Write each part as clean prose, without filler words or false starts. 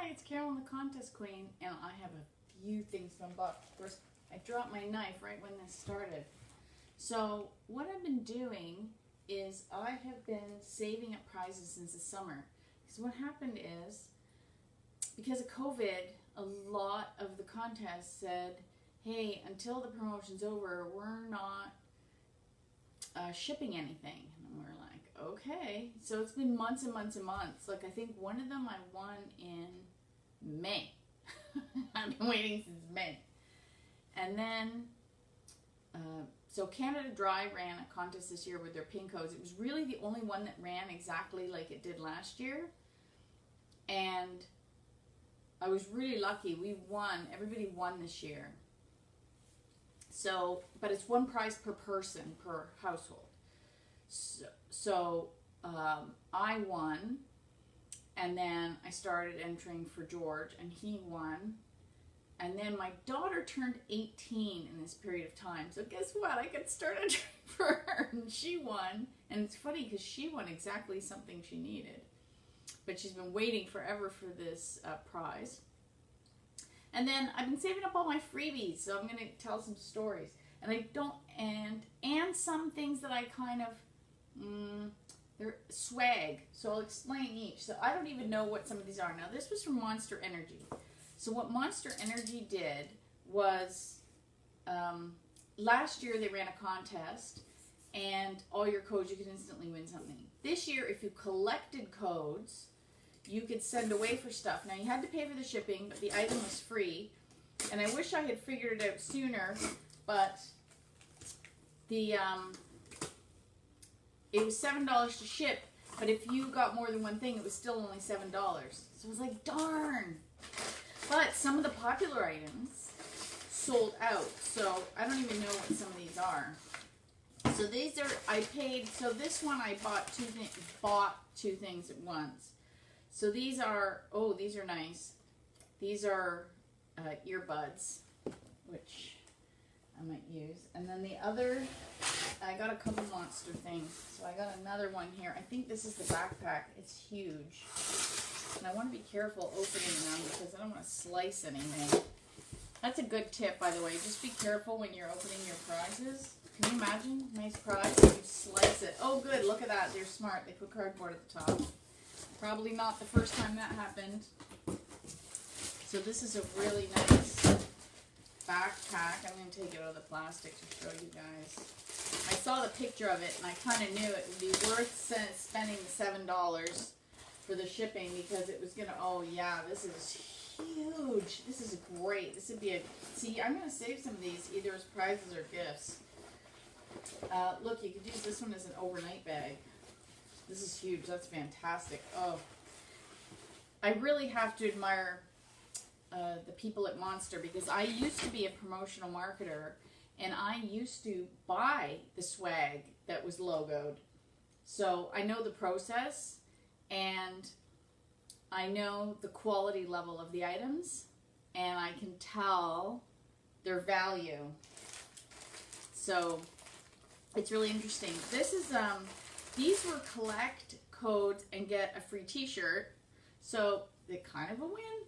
Hi, it's Carolyn, the contest queen, and I have a few things from Buck. Of course, I dropped my knife right when this started. So what I've been doing is I have been saving up prizes since the summer. Because what happened is, because of COVID, a lot of the contests said, hey, until the promotion's over, we're not shipping anything. And we're like, okay. So it's been months and months and months. Like, I think one of them I won in May. I've been waiting since May. And then, so Canada Dry ran a contest this year with their pin codes. It was really the only one that ran exactly like it did last year. And I was really lucky. We won. Everybody won this year. So, but it's one prize per person, per household. So I won, and then I started entering for George, and he won. And then my daughter turned 18 in this period of time. So guess what? I could start entering for her, and she won. And it's funny because she won exactly something she needed. But she's been waiting forever for this prize. And then I've been saving up all my freebies, so I'm going to tell some stories. And I don't, and some things that I kind of, they're swag. So I'll explain each. So I don't even know what some of these are. Now this was from Monster Energy. So what Monster Energy did was, last year they ran a contest, and all your codes, you could instantly win something. This year, if you collected codes, you could send away for stuff. Now, you had to pay for the shipping, but the item was free. And I wish I had figured it out sooner, but the it was $7 to ship, but if you got more than one thing, it was still only $7. So I was like, darn. But some of the popular items sold out, so I don't even know what some of these are. So these are, I paid, so this one I bought two things at once. So these are, oh, these are nice. These are earbuds, which I might use. And then the other, I got a couple Monster things. So I got another one here. I think this is the backpack. It's huge. And I want to be careful opening them because I don't want to slice anything. That's a good tip, by the way. Just be careful when you're opening your prizes. Can you imagine? Nice prize. You slice it. Oh, good. Look at that. They're smart. They put cardboard at the top. Probably not the first time that happened. So this is a really nice backpack. I'm going to take it out of the plastic to show you guys. I saw the picture of it, and I kind of knew it would be worth spending the $7 for the shipping because it was going to, oh yeah, this is huge. This is great. This would be a, see, I'm going to save some of these either as prizes or gifts. Look, you could use this one as an overnight bag. This is huge. That's fantastic. Oh, I really have to admire the people at Monster because I used to be a promotional marketer and I used to buy the swag that was logoed. So I know the process and I know the quality level of the items and I can tell their value. So it's really interesting. This is, these were collect codes and get a free t-shirt. So they're kind of a win.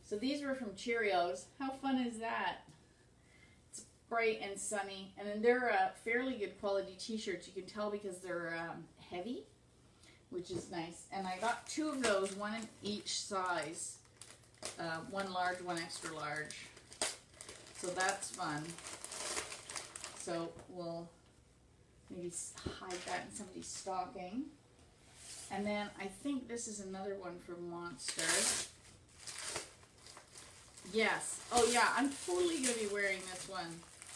So these were from Cheerios. How fun is that? It's bright and sunny. And then they're fairly good quality t-shirts. You can tell because they're heavy, which is nice. And I got two of those, one in each size. One large, one extra large. So that's fun. So we'll maybe hide that in somebody's stocking. And then I think this is another one from Monster. Yes. Oh yeah, I'm totally going to be wearing this one.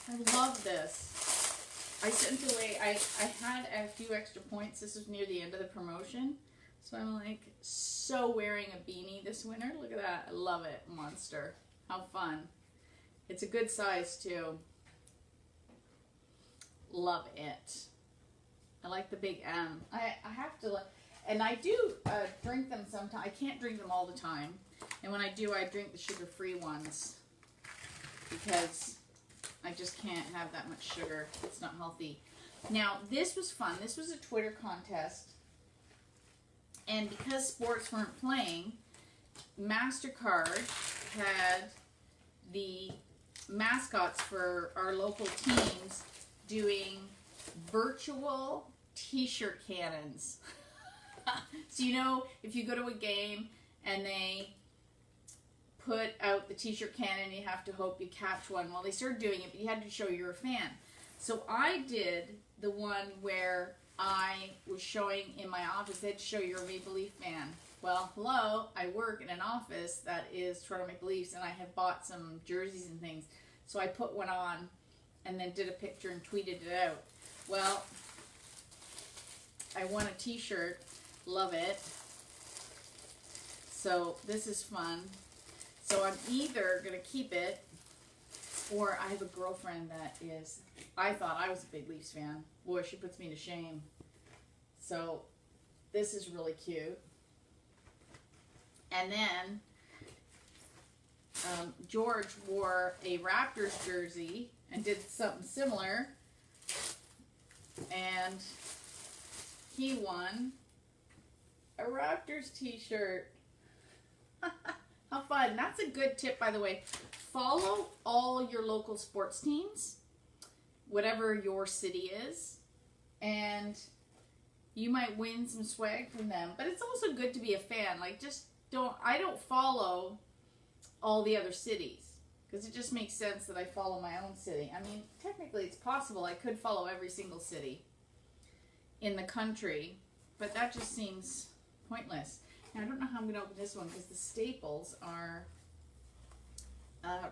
I love this. I sent away, I had a few extra points. This was near the end of the promotion. So I'm like so wearing a beanie this winter. Look at that. I love it. Monster. How fun. It's a good size too. Love it. I like the big M. I have to, and I do drink them sometimes. I can't drink them all the time. And when I do, I drink the sugar-free ones because I just can't have that much sugar. It's not healthy. Now, this was fun. This was a Twitter contest. And because sports weren't playing, MasterCard had the mascots for our local teams doing virtual t-shirt cannons. So you know, if you go to a game and they put out the t-shirt cannon, you have to hope you catch one. Well, they started doing it, but you had to show you're a fan. So I did the one where I was showing in my office, they had to show you're a Maple Leaf fan. Well, hello, I work in an office that is Toronto Maple Leafs, and I have bought some jerseys and things. So I put one on and then did a picture and tweeted it out. Well, I won a t-shirt. Love it. So this is fun. So I'm either going to keep it, or I have a girlfriend that is, I thought I was a big Leafs fan. Boy, she puts me to shame. So this is really cute. And then George wore a Raptors jersey and did something similar. And he won a Raptors t-shirt. How fun. That's a good tip, by the way. Follow all your local sports teams, whatever your city is, and you might win some swag from them. But it's also good to be a fan. Like, I don't follow all the other cities, because it just makes sense that I follow my own city. I mean, technically it's possible I could follow every single city in the country, but that just seems pointless. Now, I don't know how I'm going to open this one, because the staples are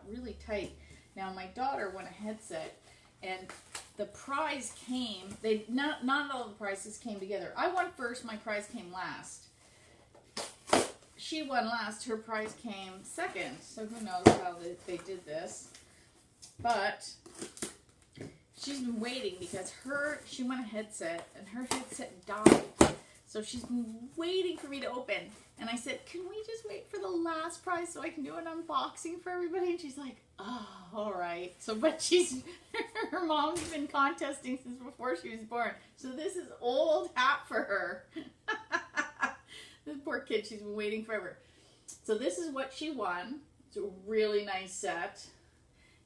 really tight. Now, my daughter won a headset, and the prize came, not all the prizes came together. I won first, my prize came last. She won last, her prize came second, so who knows how they did this. But she's been waiting, because she won a headset, and her headset died. So she's been waiting for me to open. And I said, can we just wait for the last prize so I can do an unboxing for everybody? And she's like, oh, all right. So, but her mom's been contesting since before she was born. So this is old hat for her. This poor kid, she's been waiting forever. So this is what she won. It's a really nice set.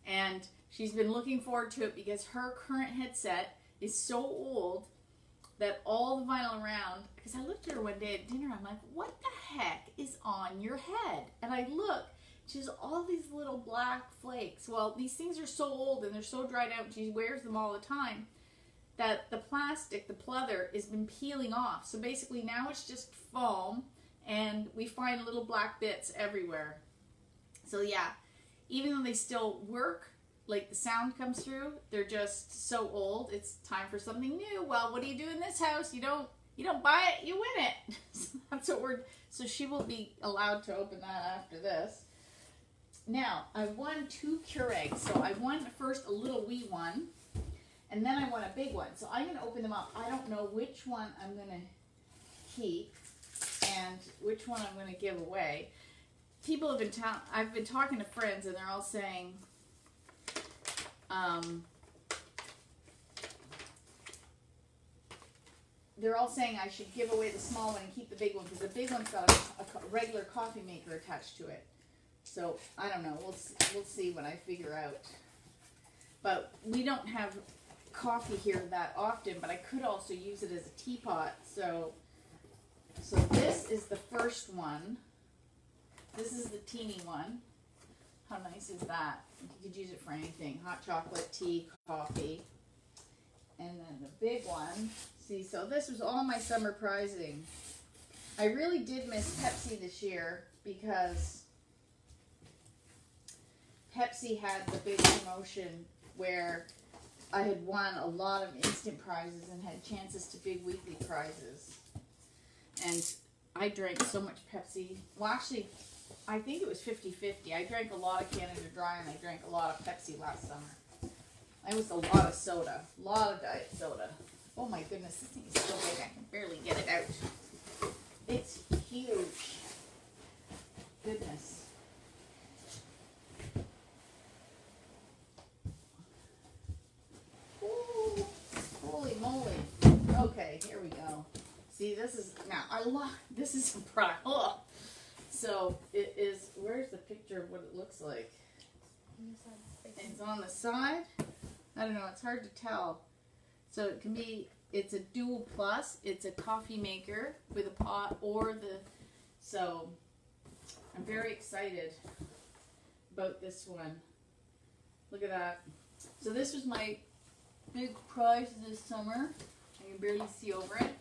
And she's been looking forward to it, because her current headset is so old that all the vinyl around, because I looked at her one day at dinner, I'm like, what the heck is on your head? And I look, she has all these little black flakes. Well, these things are so old and they're so dried out, and she wears them all the time, that the plastic, the pleather, has been peeling off. So basically now it's just foam, and we find little black bits everywhere. So yeah, even though they still work, like the sound comes through, they're just so old. It's time for something new. Well, what do you do in this house? You don't buy it, you win it. So that's what so she will be allowed to open that after this. Now, I won 2 Keurigs. So I won first a little wee one, and then I won a big one. So I'm going to open them up. I don't know which one I'm going to keep and which one I'm going to give away. People have been I've been talking to friends, and they're all saying, I should give away the small one and keep the big one, because the big one's got a regular coffee maker attached to it. So I don't know. We'll see when I figure out. But we don't have coffee here that often, but I could also use it as a teapot. So this is the first one. This is the teeny one. How nice is that? You could use it for anything. Hot chocolate, tea, coffee. And then the big one. See, so this was all my summer prizing. I really did miss Pepsi this year, because Pepsi had the big promotion where I had won a lot of instant prizes and had chances to big weekly prizes. And I drank so much Pepsi. Well, actually, I think it was 50-50. I drank a lot of Canada Dry, and I drank a lot of Pepsi last summer. It was a lot of soda. A lot of diet soda. Oh my goodness, this thing is so big I can barely get it out. It's huge. Goodness. Ooh, holy moly. Okay, here we go. See, this is, now, this is a product. Oh. So it is, where's the picture of what it looks like? It's on the side. I don't know, it's hard to tell. So it can be, it's a dual plus. It's a coffee maker with a pot or the, so I'm very excited about this one. Look at that. So this was my big prize this summer. I can barely see over it.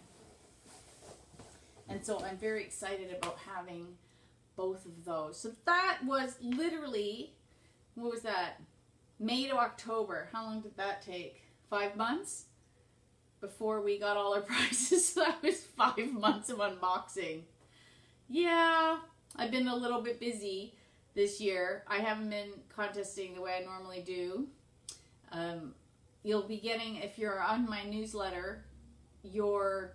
And so I'm very excited about having both of those. So that was literally, what was that? May to October. How long did that take? 5 months? Before we got all our prizes. So that was 5 months of unboxing. Yeah, I've been a little bit busy this year. I haven't been contesting the way I normally do. You'll be getting, if you're on my newsletter, you're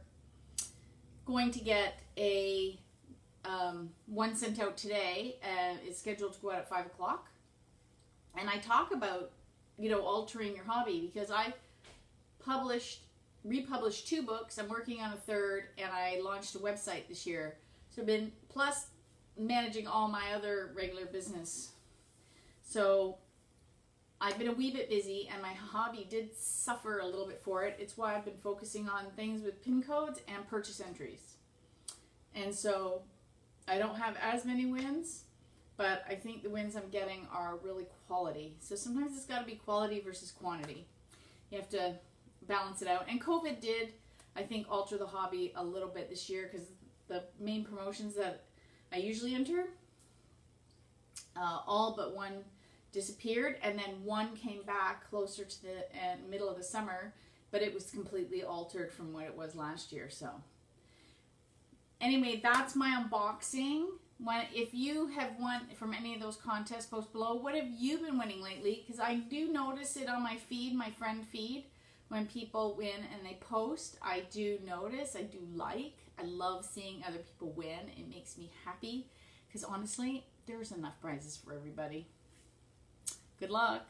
going to get a one sent out today. It's scheduled to go out at 5 o'clock. And I talk about, altering your hobby, because I republished 2 books. I'm working on a 3rd, and I launched a website this year. So I've been, plus managing all my other regular business. So I've been a wee bit busy, and my hobby did suffer a little bit for it. It's why I've been focusing on things with PIN codes and purchase entries. And so I don't have as many wins, but I think the wins I'm getting are really quality. So sometimes it's got to be quality versus quantity. You have to balance it out. And COVID did, I think, alter the hobby a little bit this year, because the main promotions that I usually enter, all but one disappeared, and then one came back closer to the middle of the summer, but it was completely altered from what it was last year. So anyway, that's my unboxing. If you have won from any of those contests, post below. What have you been winning lately? Because I do notice it on my feed, my friend feed, when people win and they post. I do notice, I do like. I love seeing other people win. It makes me happy, because honestly, there's enough prizes for everybody. Good luck.